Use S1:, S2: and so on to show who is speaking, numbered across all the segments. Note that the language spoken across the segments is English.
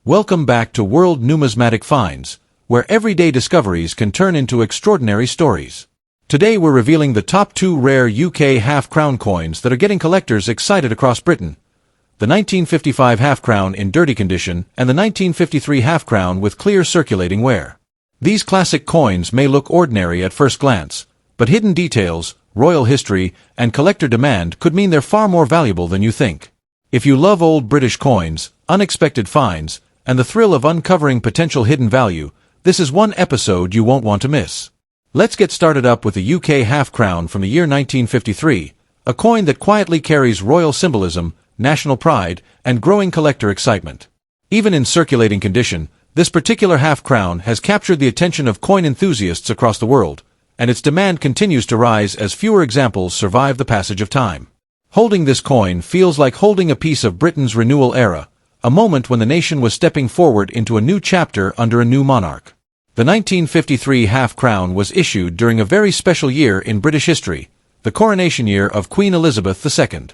S1: Welcome back to World Numismatic Finds, where everyday discoveries can turn into extraordinary stories. Today we're revealing the top 2 rare UK half-crown coins that are getting collectors excited across Britain. The 1955 half-crown in dirty condition and the 1953 half-crown with clear circulating wear. These classic coins may look ordinary at first glance, but hidden details, royal history, and collector demand could mean they're far more valuable than you think. If you love old British coins, unexpected finds, and the thrill of uncovering potential hidden value, this is one episode you won't want to miss. Let's get started up with the UK half-crown from the year 1953, a coin that quietly carries royal symbolism, national pride, and growing collector excitement. Even in circulating condition, this particular half-crown has captured the attention of coin enthusiasts across the world, and its demand continues to rise as fewer examples survive the passage of time. Holding this coin feels like holding a piece of Britain's renewal era, a moment when the nation was stepping forward into a new chapter under a new monarch. The 1953 half-crown was issued during a very special year in British history, the coronation year of Queen Elizabeth II.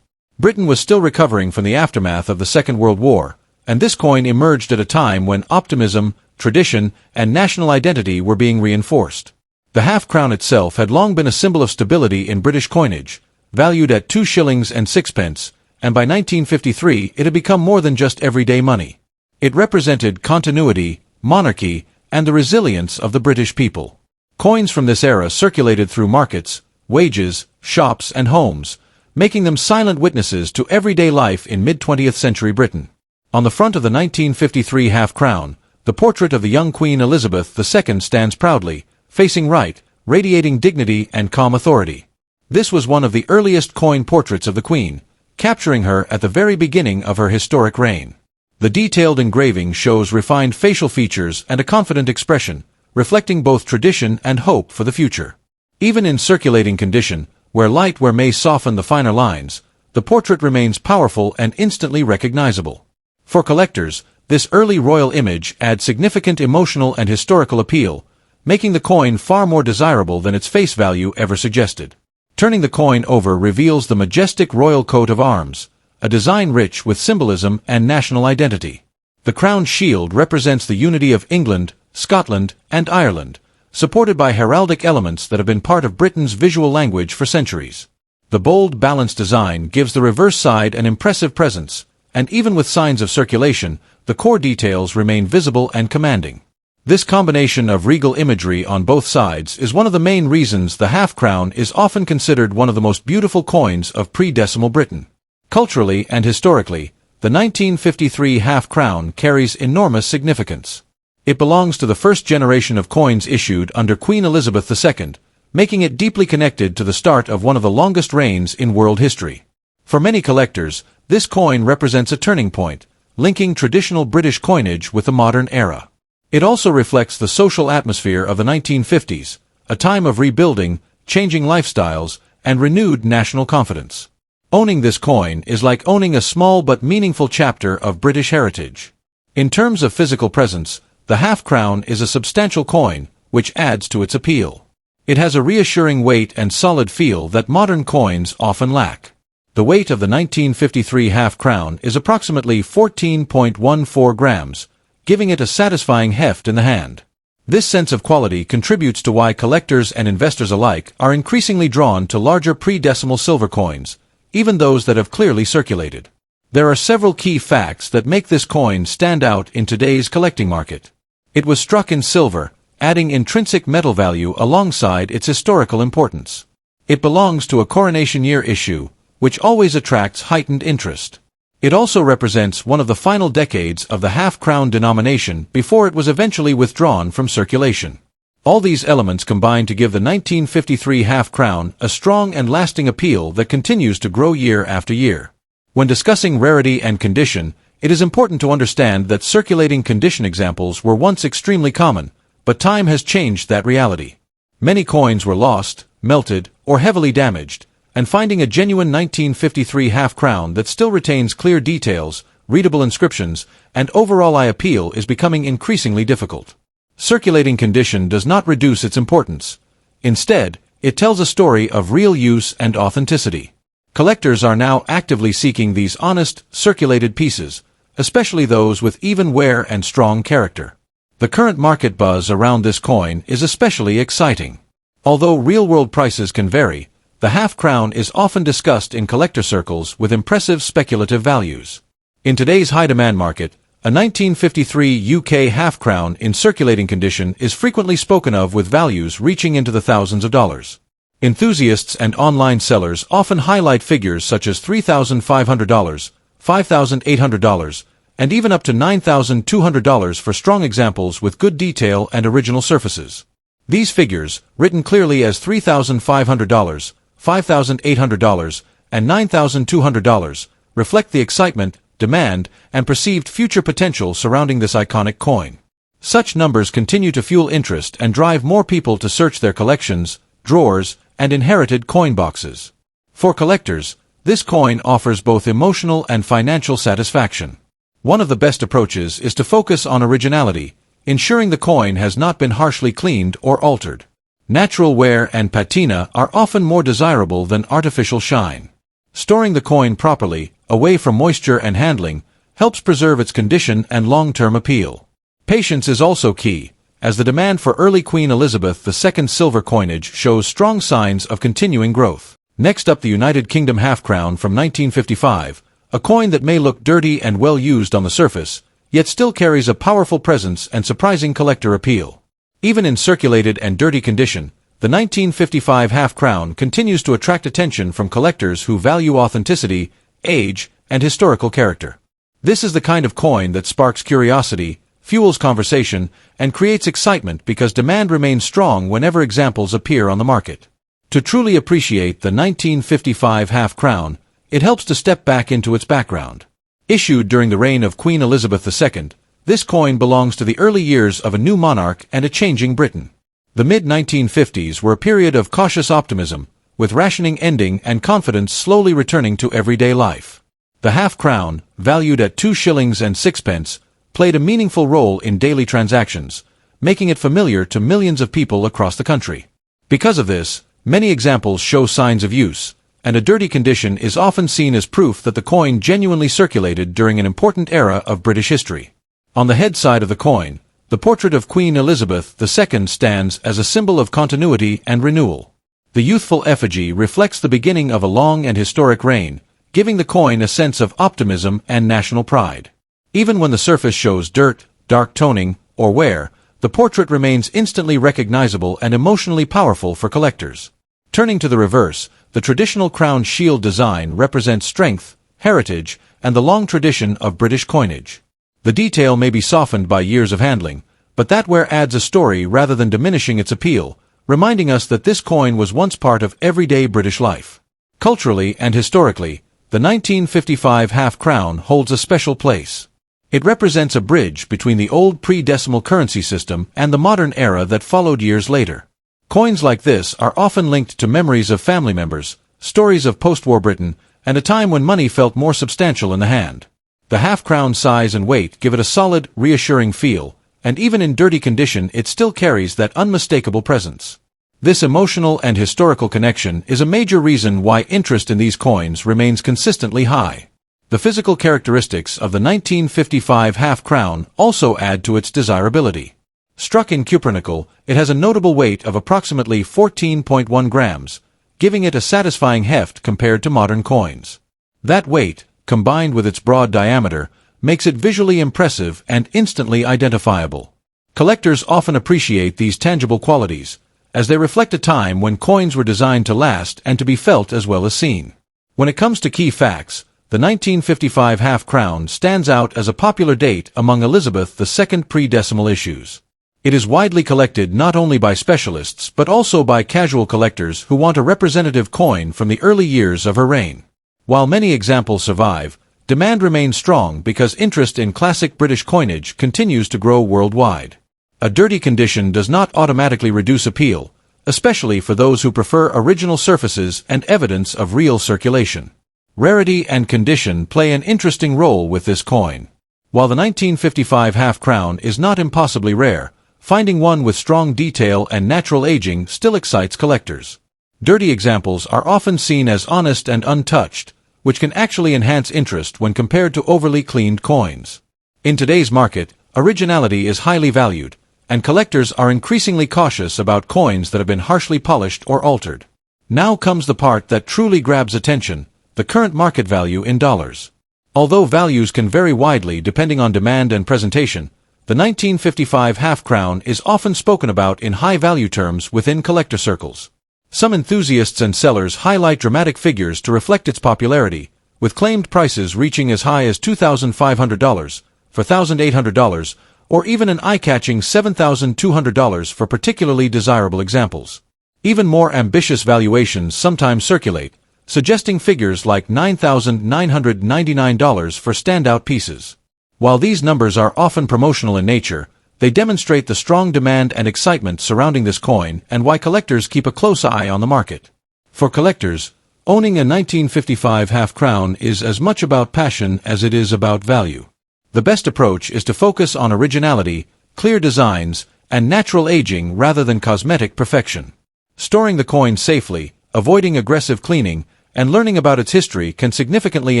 S1: Britain was still recovering from the aftermath of the Second World War, and this coin emerged at a time when optimism, tradition, and national identity were being reinforced. The half-crown itself had long been a symbol of stability in British coinage, valued at 2 shillings and 6 pence, and by 1953 it had become more than just everyday money. It represented continuity, monarchy, and the resilience of the British people. Coins from this era circulated through markets, wages, shops, and homes, making them silent witnesses to everyday life in mid-20th century Britain. On the front of the 1953 half-crown, the portrait of the young Queen Elizabeth II stands proudly, facing right, radiating dignity and calm authority. This was one of the earliest coin portraits of the Queen, capturing her at the very beginning of her historic reign. The detailed engraving shows refined facial features and a confident expression, reflecting both tradition and hope for the future. Even in circulating condition, where light may soften the finer lines, the portrait remains powerful and instantly recognizable. For collectors, this early royal image adds significant emotional and historical appeal, making the coin far more desirable than its face value ever suggested. Turning the coin over reveals the majestic royal coat of arms, a design rich with symbolism and national identity. The crowned shield represents the unity of England, Scotland, and Ireland, supported by heraldic elements that have been part of Britain's visual language for centuries. The bold, balanced design gives the reverse side an impressive presence, and even with signs of circulation, the core details remain visible and commanding. This combination of regal imagery on both sides is one of the main reasons the half-crown is often considered one of the most beautiful coins of pre-decimal Britain. Culturally and historically, the 1953 half-crown carries enormous significance. It belongs to the first generation of coins issued under Queen Elizabeth II, making it deeply connected to the start of one of the longest reigns in world history. For many collectors, this coin represents a turning point, linking traditional British coinage with the modern era. It also reflects the social atmosphere of the 1950s, a time of rebuilding, changing lifestyles, and renewed national confidence. Owning this coin is like owning a small but meaningful chapter of British heritage. In terms of physical presence, the half-crown is a substantial coin, which adds to its appeal. It has a reassuring weight and solid feel that modern coins often lack. The weight of the 1953 half-crown is approximately 14.14 grams, giving it a satisfying heft in the hand. This sense of quality contributes to why collectors and investors alike are increasingly drawn to larger pre-decimal silver coins, even those that have clearly circulated. There are several key facts that make this coin stand out in today's collecting market. It was struck in silver, adding intrinsic metal value alongside its historical importance. It belongs to a coronation year issue, which always attracts heightened interest. It also represents one of the final decades of the half-crown denomination before it was eventually withdrawn from circulation. All these elements combine to give the 1953 half-crown a strong and lasting appeal that continues to grow year after year. When discussing rarity and condition, it is important to understand that circulating condition examples were once extremely common, but time has changed that reality. Many coins were lost, melted, or heavily damaged, and finding a genuine 1953 half-crown that still retains clear details, readable inscriptions, and overall eye appeal is becoming increasingly difficult. Circulating condition does not reduce its importance. Instead, it tells a story of real use and authenticity. Collectors are now actively seeking these honest, circulated pieces, especially those with even wear and strong character. The current market buzz around this coin is especially exciting. Although real-world prices can vary, the half-crown is often discussed in collector circles with impressive speculative values. In today's high-demand market, a 1953 UK half-crown in circulating condition is frequently spoken of with values reaching into the thousands of dollars. Enthusiasts and online sellers often highlight figures such as $3,500, $5,800, and even up to $9,200 for strong examples with good detail and original surfaces. These figures, written clearly as $3,500, $5,800, and $9,200, reflect the excitement, demand, and perceived future potential surrounding this iconic coin. Such numbers continue to fuel interest and drive more people to search their collections, drawers, and inherited coin boxes. For collectors, this coin offers both emotional and financial satisfaction. One of the best approaches is to focus on originality, ensuring the coin has not been harshly cleaned or altered. Natural wear and patina are often more desirable than artificial shine. Storing the coin properly, away from moisture and handling, helps preserve its condition and long-term appeal. Patience is also key, as the demand for early Queen Elizabeth II silver coinage shows strong signs of continuing growth. Next up, the United Kingdom half-crown from 1955, a coin that may look dirty and well used on the surface, yet still carries a powerful presence and surprising collector appeal. Even in circulated and dirty condition, the 1955 half-crown continues to attract attention from collectors who value authenticity, age, and historical character. This is the kind of coin that sparks curiosity, fuels conversation, and creates excitement because demand remains strong whenever examples appear on the market. To truly appreciate the 1955 half-crown, it helps to step back into its background. Issued during the reign of Queen Elizabeth II, this coin belongs to the early years of a new monarch and a changing Britain. The mid-1950s were a period of cautious optimism, with rationing ending and confidence slowly returning to everyday life. The half-crown, valued at 2 shillings and 6 pence, played a meaningful role in daily transactions, making it familiar to millions of people across the country. Because of this, many examples show signs of use, and a dirty condition is often seen as proof that the coin genuinely circulated during an important era of British history. On the head side of the coin, the portrait of Queen Elizabeth II stands as a symbol of continuity and renewal. The youthful effigy reflects the beginning of a long and historic reign, giving the coin a sense of optimism and national pride. Even when the surface shows dirt, dark toning, or wear, the portrait remains instantly recognizable and emotionally powerful for collectors. Turning to the reverse, the traditional crown shield design represents strength, heritage, and the long tradition of British coinage. The detail may be softened by years of handling, but that wear adds a story rather than diminishing its appeal, reminding us that this coin was once part of everyday British life. Culturally and historically, the 1955 half-crown holds a special place. It represents a bridge between the old pre-decimal currency system and the modern era that followed years later. Coins like this are often linked to memories of family members, stories of post-war Britain, and a time when money felt more substantial in the hand. The half-crown's size and weight give it a solid, reassuring feel, and even in dirty condition it still carries that unmistakable presence. This emotional and historical connection is a major reason why interest in these coins remains consistently high. The physical characteristics of the 1955 half-crown also add to its desirability. Struck in cupronickel, it has a notable weight of approximately 14.1 grams, giving it a satisfying heft compared to modern coins. That weight, combined with its broad diameter, makes it visually impressive and instantly identifiable. Collectors often appreciate these tangible qualities, as they reflect a time when coins were designed to last and to be felt as well as seen. When it comes to key facts, the 1955 half-crown stands out as a popular date among Elizabeth II pre-decimal issues. It is widely collected not only by specialists but also by casual collectors who want a representative coin from the early years of her reign. While many examples survive, demand remains strong because interest in classic British coinage continues to grow worldwide. A dirty condition does not automatically reduce appeal, especially for those who prefer original surfaces and evidence of real circulation. Rarity and condition play an interesting role with this coin. While the 1955 half-crown is not impossibly rare, finding one with strong detail and natural aging still excites collectors. Dirty examples are often seen as honest and untouched, which can actually enhance interest when compared to overly cleaned coins. In today's market, originality is highly valued, and collectors are increasingly cautious about coins that have been harshly polished or altered. Now comes the part that truly grabs attention: the current market value in dollars. Although values can vary widely depending on demand and presentation, the 1955 half-crown is often spoken about in high-value terms within collector circles. Some enthusiasts and sellers highlight dramatic figures to reflect its popularity, with claimed prices reaching as high as $2,500, $4,800, or even an eye-catching $7,200 for particularly desirable examples. Even more ambitious valuations sometimes circulate, suggesting figures like $9,999 for standout pieces. While these numbers are often promotional in nature, they demonstrate the strong demand and excitement surrounding this coin and why collectors keep a close eye on the market. For collectors, owning a 1955 half-crown is as much about passion as it is about value. The best approach is to focus on originality, clear designs, and natural aging rather than cosmetic perfection. Storing the coin safely, avoiding aggressive cleaning, and learning about its history can significantly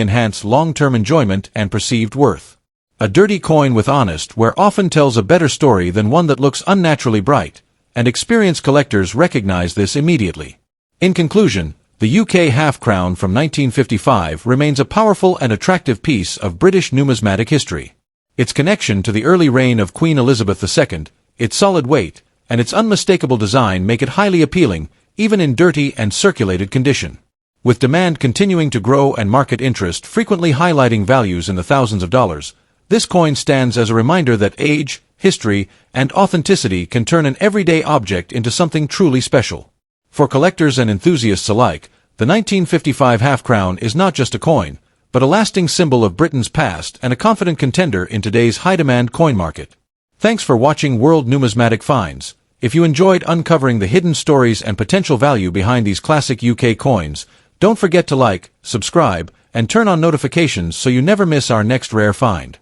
S1: enhance long-term enjoyment and perceived worth. A dirty coin with honest wear often tells a better story than one that looks unnaturally bright, and experienced collectors recognize this immediately. In conclusion, the UK half-crown from 1955 remains a powerful and attractive piece of British numismatic history. Its connection to the early reign of Queen Elizabeth II, its solid weight, and its unmistakable design make it highly appealing, even in dirty and circulated condition. With demand continuing to grow and market interest frequently highlighting values in the thousands of dollars, this coin stands as a reminder that age, history, and authenticity can turn an everyday object into something truly special. For collectors and enthusiasts alike, the 1955 half-crown is not just a coin, but a lasting symbol of Britain's past and a confident contender in today's high-demand coin market. Thanks for watching World Numismatic Finds. If you enjoyed uncovering the hidden stories and potential value behind these classic UK coins, don't forget to like, subscribe, and turn on notifications so you never miss our next rare find.